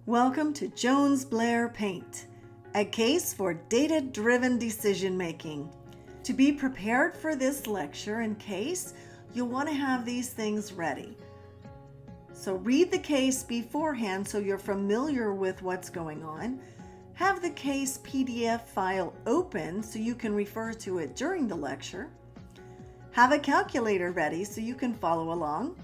Welcome to Jones-Blair Paint, a case for data-driven decision-making. To be prepared for this lecture and case, you'll want to have these things ready. So read the case beforehand so you're familiar with what's going on. Have the case PDF file open so you can refer to it during the lecture. Have a calculator ready so you can follow along.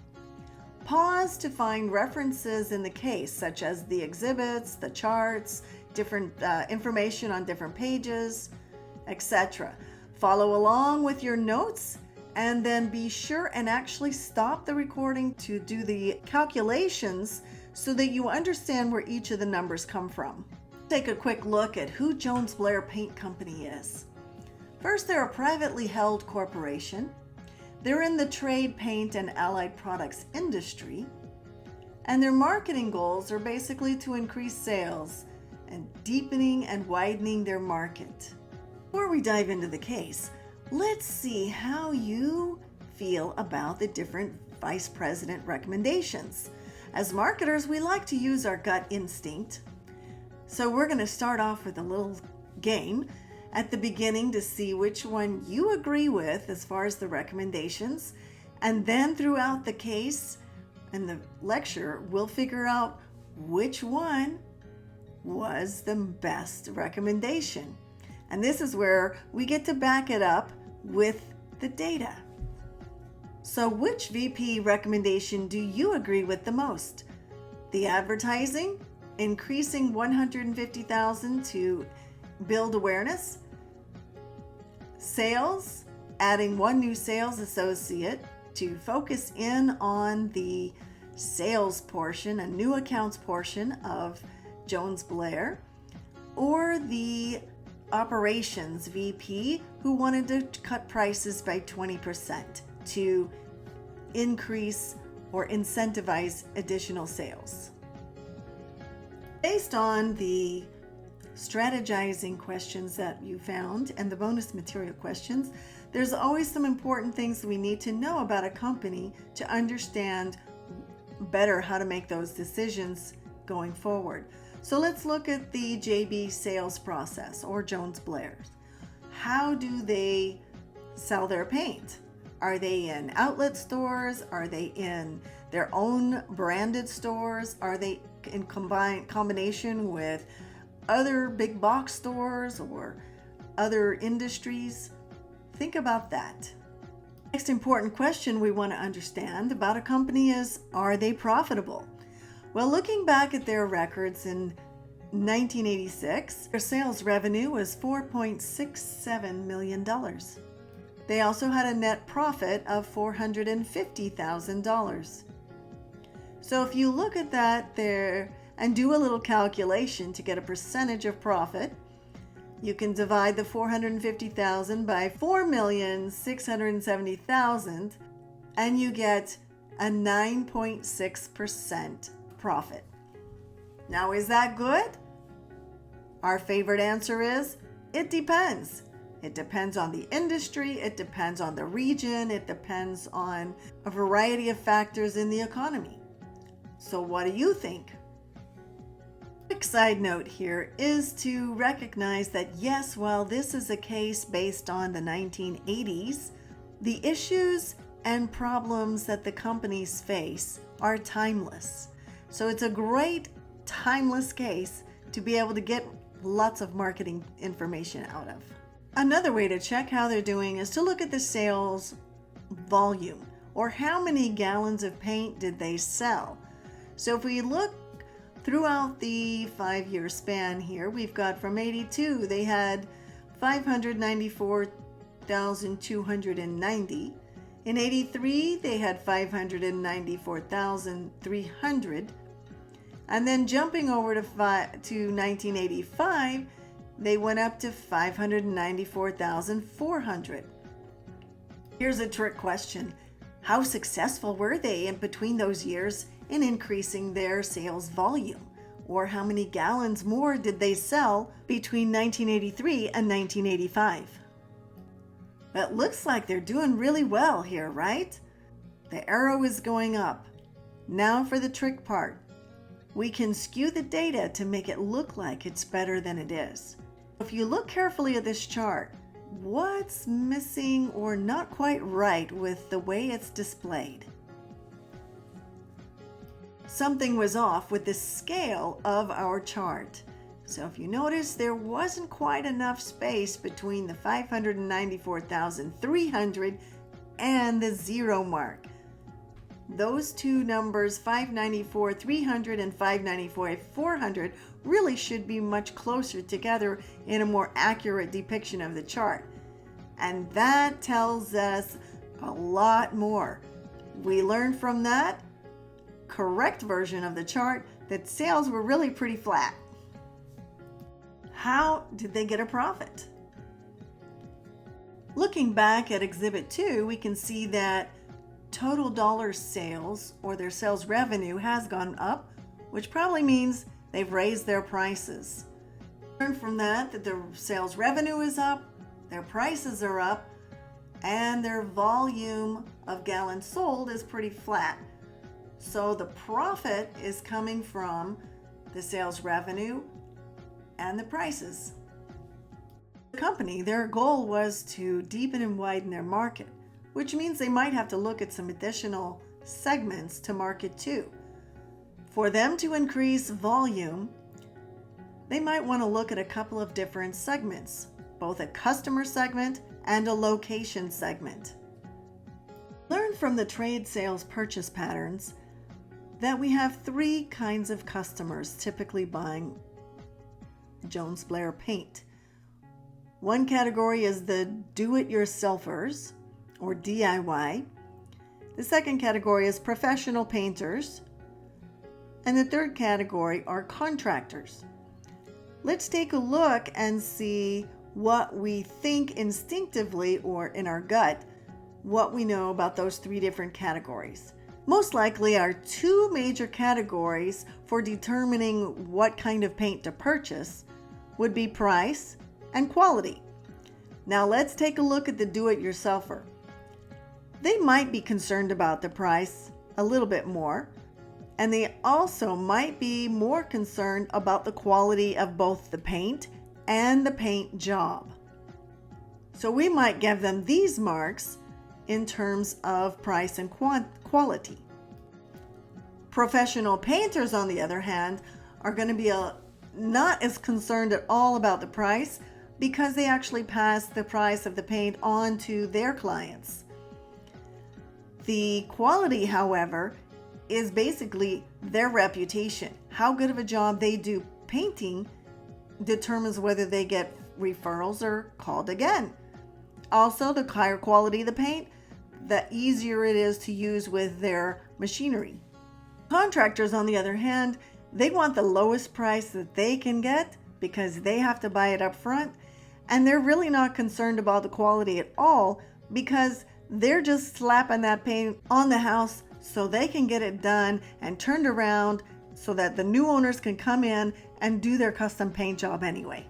Pause to find references in the case, such as the exhibits, the charts, different information on different pages, etc. Follow along with your notes, and then be sure and actually stop the recording to do the calculations so that you understand where each of the numbers come from. Take a quick look at who Jones-Blair Paint Company is. First, they're a privately held corporation. They're in the trade paint and allied products industry, and their marketing goals are basically to increase sales and deepening and widening their market. Before we dive into the case, let's see how you feel about the different vice president recommendations. As marketers, we like to use our gut instinct. So we're going to start off with a little game at the beginning to see which one you agree with as far as the recommendations, and then throughout the case and the lecture we'll figure out which one was the best recommendation. And this is where we get to back it up with the data. So which VP recommendation do you agree with the most? The advertising, increasing $150,000 to build awareness. Sales, adding one new sales associate to focus in on the sales portion, a new accounts portion of Jones-Blair, or the operations VP who wanted to cut prices by 20% to increase or incentivize additional sales. Based on the strategizing questions that you found and the bonus material questions, there's always some important things we need to know about a company to understand better how to make those decisions going forward. So let's look at the JB sales process or Jones-Blair's. How do they sell their paint? Are they in outlet stores? Are they in their own branded stores? Are they in combination with other big box stores or other industries? Think about that. Next important question we want to understand about a company is, are they profitable? Well, looking back at their records in 1986, their sales revenue was $4.67 million. They also had a net profit of $450,000. So if you look at that there and do a little calculation to get a percentage of profit, you can divide the $450,000 by $4,670,000 and you get a 9.6% profit. Now, is that good? Our favorite answer is, it depends. It depends on the industry, it depends on the region, it depends on a variety of factors in the economy. So what do you think? Quick side note here is to recognize that yes, while this is a case based on the 1980s, the issues and problems that the companies face are timeless. So it's a great timeless case to be able to get lots of marketing information out of. Another way to check how they're doing is to look at the sales volume, or how many gallons of paint did they sell. So if we look throughout the 5-year span here, we've got from 82, they had 594,290. In 83, they had 594,300. And then jumping over to 1985, they went up to 594,400. Here's a trick question. How successful were they in between those years in increasing their sales volume? Or how many gallons more did they sell between 1983 and 1985? It looks like they're doing really well here, right? The arrow is going up. Now for the trick part. we can skew the data to make it look like it's better than it is. If you look carefully at this chart, what's missing or not quite right with the way it's displayed? Something was off with the scale of our chart. So if you notice, there wasn't quite enough space between the 594,300 and the 0 mark. Those two numbers, 594,300 and 594,400, really should be much closer together in a more accurate depiction of the chart. And that tells us a lot more. We learned from that correct version of the chart that sales were really pretty flat. How did they get a profit? Looking back at Exhibit 2, we can see that total dollar sales, or their sales revenue, has gone up, which probably means they've raised their prices. Learn from that their sales revenue is up, their prices are up, and their volume of gallons sold is pretty flat. So the profit is coming from the sales revenue and the prices. The company, their goal was to deepen and widen their market, which means they might have to look at some additional segments to market to. For them to increase volume, they might want to look at a couple of different segments, both a customer segment and a location segment. Learn from the trade sales purchase patterns that we have three kinds of customers typically buying Jones Blair paint. One category is the do-it-yourselfers, or DIY. The second category is professional painters. And the third category are contractors. Let's take a look and see what we think instinctively or in our gut, what we know about those three different categories. Most likely our two major categories for determining what kind of paint to purchase would be price and quality. Now let's take a look at the do-it-yourselfer. They might be concerned about the price a little bit more, and they also might be more concerned about the quality of both the paint and the paint job. So we might give them these marks in terms of price and quality. Professional painters, on the other hand, are going to be not as concerned at all about the price because they actually pass the price of the paint on to their clients. The quality, however, is basically their reputation. How good of a job they do painting determines whether they get referrals or called again. Also, the higher quality the paint, the easier it is to use with their machinery. Contractors, on the other hand, they want the lowest price that they can get because they have to buy it up front, and they're really not concerned about the quality at all because they're just slapping that paint on the house so they can get it done and turned around so that the new owners can come in and do their custom paint job anyway.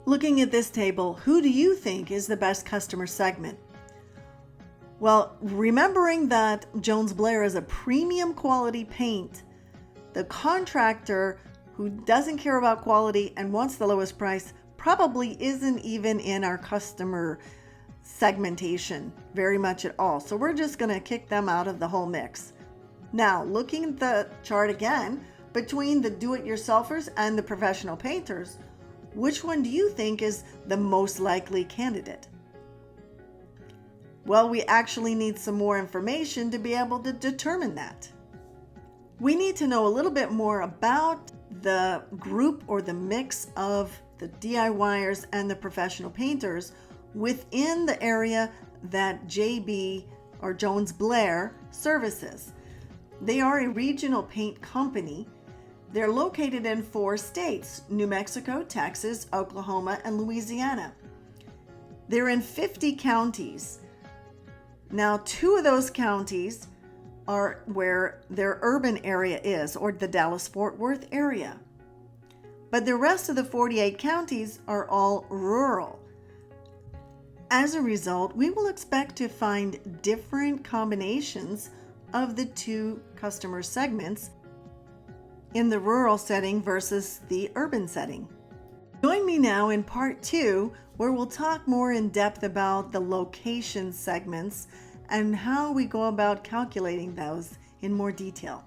Looking at this table, who do you think is the best customer segment? Well, remembering that Jones Blair is a premium quality paint, the contractor who doesn't care about quality and wants the lowest price probably isn't even in our customer segmentation very much at all. So we're just going to kick them out of the whole mix. Now, looking at the chart again, between the do-it-yourselfers and the professional painters, which one do you think is the most likely candidate? Well, we actually need some more information to be able to determine that. We need to know a little bit more about the group or the mix of the DIYers and the professional painters within the area that JB or Jones Blair services. They are a regional paint company. They're located in 4 states: New Mexico, Texas, Oklahoma, and Louisiana. They're in 50 counties. Now, 2 of those counties are where their urban area is, or the Dallas-Fort Worth area. But the rest of the 48 counties are all rural. As a result, we will expect to find different combinations of the 2 customer segments in the rural setting versus the urban setting. Join me now in part 2, where we'll talk more in depth about the location segments and how we go about calculating those in more detail.